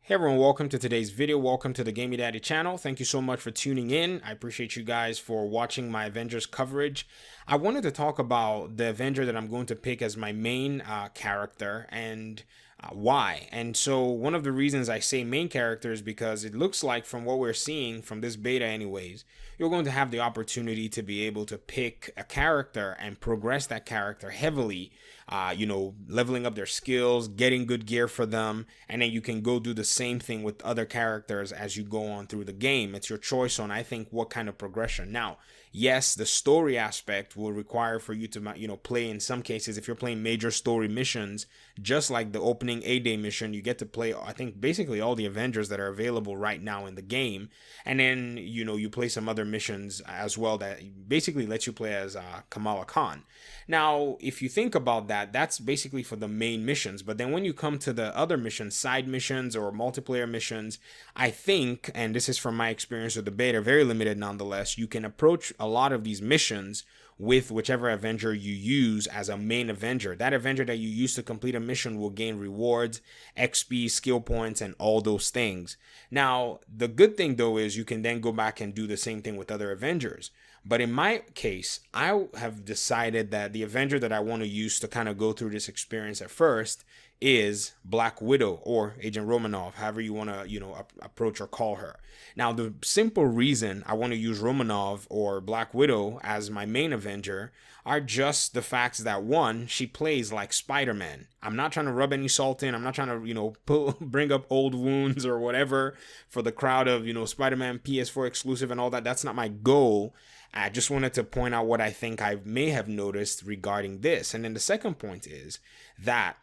Hey everyone, welcome to today's video. Welcome to the Gamey Daddy channel. Thank you so much for tuning in. I appreciate you guys for watching my Avengers coverage. I wanted to talk about the Avenger that I'm going to pick as my main character and why. And so one of the reasons I say main character is because it looks like from what we're seeing from this beta anyways, you're going to have the opportunity to be able to pick a character and progress that character heavily, leveling up their skills, getting good gear for them, and then you can go do the same thing with other characters as you go on through the game. It's your choice on, I think, what kind of progression. Now, yes, the story aspect will require for you to, play in some cases. If you're playing major story missions, just like the opening A-Day mission, you get to play, I think, basically all the Avengers that are available right now in the game. And then, you play some other missions as well that basically lets you play as Kamala Khan. Now, if you think about that, that's basically for the main missions. But then when you come to the other missions, side missions or multiplayer missions, I think, and this is from my experience with the beta, very limited nonetheless, you can approach a lot of these missions with whichever Avenger you use as a main Avenger. That Avenger that you use to complete a mission will gain rewards, XP, skill points, and all those things. Now, the good thing though is you can then go back and do the same thing with other Avengers. But in my case, I have decided that the Avenger that I want to use to kind of go through this experience at first is Black Widow, or Agent Romanov, however you want to, approach or call her. Now, the simple reason I want to use Romanov or Black Widow as my main Avenger are just the facts that, one, she plays like Spider-Man. I'm not trying to rub any salt in. I'm not trying to, bring up old wounds or whatever for the crowd of, Spider-Man PS4 exclusive and all that. That's not my goal. I just wanted to point out what I think I may have noticed regarding this. And then the second point is that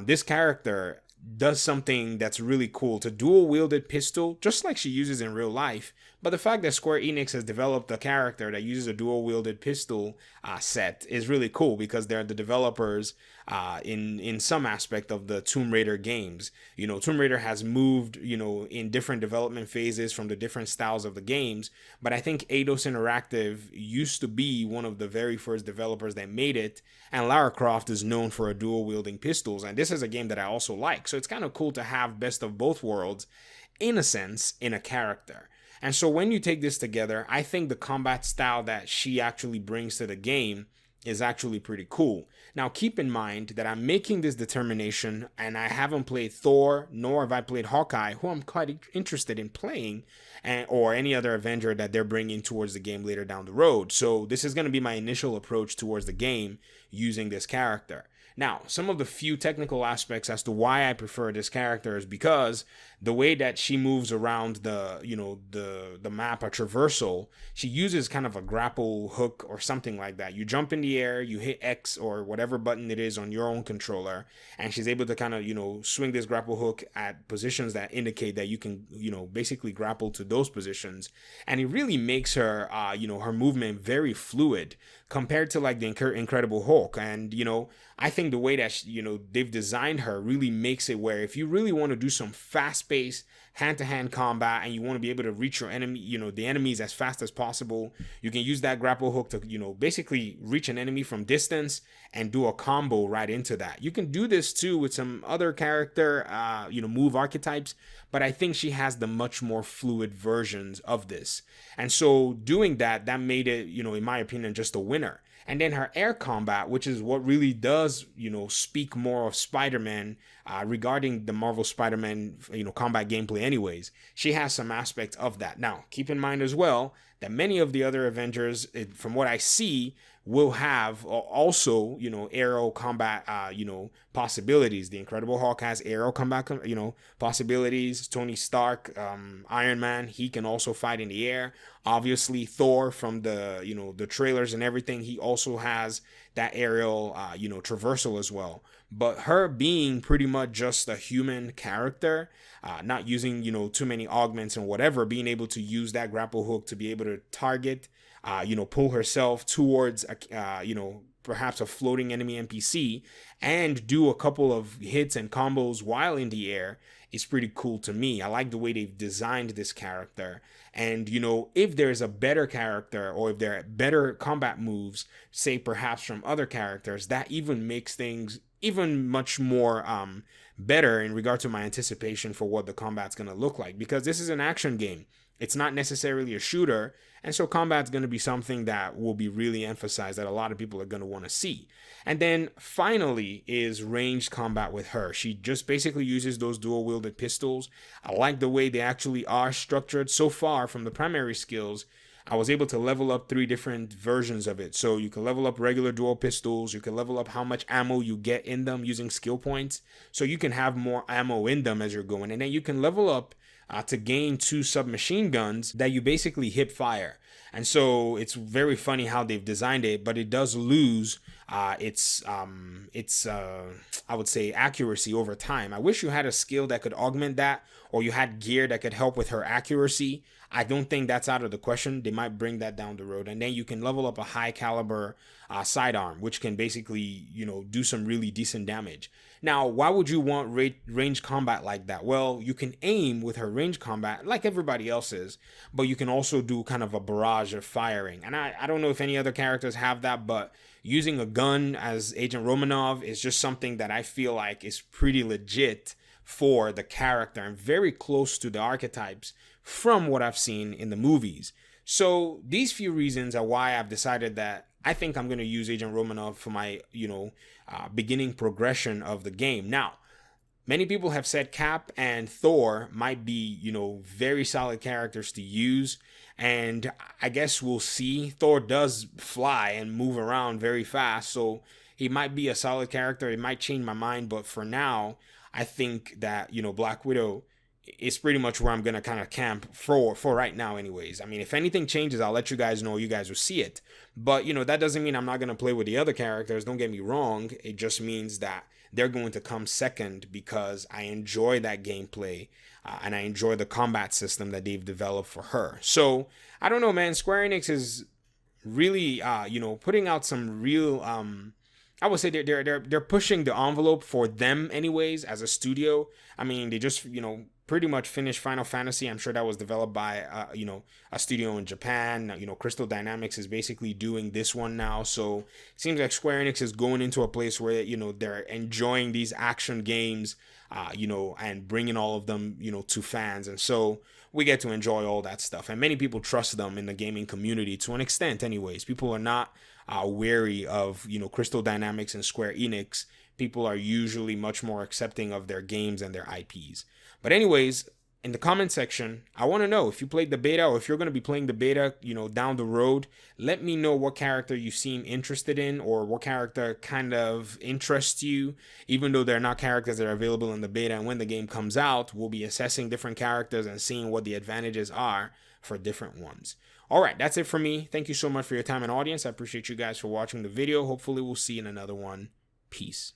this character does something that's really cool. To dual-wielded pistol, just like she uses in real life. But the fact that Square Enix has developed a character that uses a dual-wielded pistol set is really cool because they're the developers in some aspect of the Tomb Raider games. Tomb Raider has moved, in different development phases from the different styles of the games. But I think Eidos Interactive used to be one of the very first developers that made it. And Lara Croft is known for her dual-wielding pistols. And this is a game that I also like. So it's kind of cool to have best of both worlds, in a sense, in a character. And so when you take this together, I think the combat style that she actually brings to the game is actually pretty cool. Now, keep in mind that I'm making this determination and I haven't played Thor, nor have I played Hawkeye, who I'm quite interested in playing, or any other Avenger that they're bringing towards the game later down the road. So this is going to be my initial approach towards the game using this character. Now, some of the few technical aspects as to why I prefer this character is because the way that she moves around the map, a traversal, she uses kind of a grapple hook or something like that. You jump in the air, you hit X or whatever button it is on your own controller, and she's able to kind of, swing this grapple hook at positions that indicate that you can, basically grapple to those positions. And it really makes her, her movement very fluid compared to like the Incredible Hulk. And, I think the way that, they've designed her really makes it where if you really want to do some fast-paced hand-to-hand combat and you want to be able to reach your enemy, the enemies as fast as possible, you can use that grapple hook to, basically reach an enemy from distance and do a combo right into that. You can do this too with some other character, move archetypes, but I think she has the much more fluid versions of this. And so doing that made it, in my opinion, just a winner. And then her air combat, which is what really does, speak more of Spider-Man regarding the Marvel Spider-Man, combat gameplay anyways. She has some aspects of that. Now, keep in mind as well that many of the other Avengers, from what I see, will have also, aerial combat, possibilities. The Incredible Hulk has aerial combat, possibilities. Tony Stark, Iron Man, he can also fight in the air. Obviously, Thor from the, the trailers and everything, he also has that aerial, traversal as well. But her being pretty much just a human character, not using, too many augments and whatever, being able to use that grapple hook to be able to target, pull herself towards, perhaps a floating enemy NPC and do a couple of hits and combos while in the air is pretty cool to me. I like the way they've designed this character. And, if there's a better character or if there are better combat moves, say perhaps from other characters, that even makes things even much more better in regard to my anticipation for what the combat's going to look like, because this is an action game. It's not necessarily a shooter, and so combat's going to be something that will be really emphasized, that a lot of people are going to want to see. And then finally is ranged combat with her. She just basically uses those dual wielded pistols. I like the way they actually are structured so far from the primary skills. I was able to level up 3 different versions of it. So you can level up regular dual pistols. You can level up how much ammo you get in them using skill points. So you can have more ammo in them as you're going. And then you can level up to gain 2 submachine guns that you basically hip fire. And so it's very funny how they've designed it, but it does lose its I would say accuracy over time. I wish you had a skill that could augment that, or you had gear that could help with her accuracy. I don't think that's out of the question. They might bring that down the road. And then you can level up a high caliber sidearm, which can basically, do some really decent damage. Now, why would you want range combat like that? Well, you can aim with her range combat like everybody else is, but you can also do kind of a barrage of firing. And I don't know if any other characters have that, but using a gun as Agent Romanov is just something that I feel like is pretty legit for the character and very close to the archetypes from what I've seen in the movies. So these few reasons are why I've decided that I think I'm going to use Agent Romanov for my, beginning progression of the game. Now, many people have said Cap and Thor might be, very solid characters to use. And I guess we'll see. Thor does fly and move around very fast, so he might be a solid character. It might change my mind, but for now, I think that, Black Widow is pretty much where I'm going to kind of camp for right now anyways. I mean, if anything changes, I'll let you guys know. You guys will see it. But, that doesn't mean I'm not going to play with the other characters. Don't get me wrong. It just means that they're going to come second because I enjoy that gameplay and I enjoy the combat system that they've developed for her. So, I don't know, man. Square Enix is really, putting out some real... I would say they're pushing the envelope for them anyways as a studio. I mean, they just, pretty much finished Final Fantasy. I'm sure that was developed by, a studio in Japan. Crystal Dynamics is basically doing this one now. So it seems like Square Enix is going into a place where, they're enjoying these action games, and bringing all of them, to fans. And so we get to enjoy all that stuff. And many people trust them in the gaming community to an extent anyways. People are not wary of, Crystal Dynamics and Square Enix. People are usually much more accepting of their games and their IPs. But anyways, in the comment section, I want to know if you played the beta or if you're going to be playing the beta, down the road. Let me know what character you seem interested in or what character kind of interests you, even though they're not characters that are available in the beta. And when the game comes out, we'll be assessing different characters and seeing what the advantages are for different ones. All right, that's it for me. Thank you so much for your time and audience. I appreciate you guys for watching the video. Hopefully we'll see you in another one. Peace.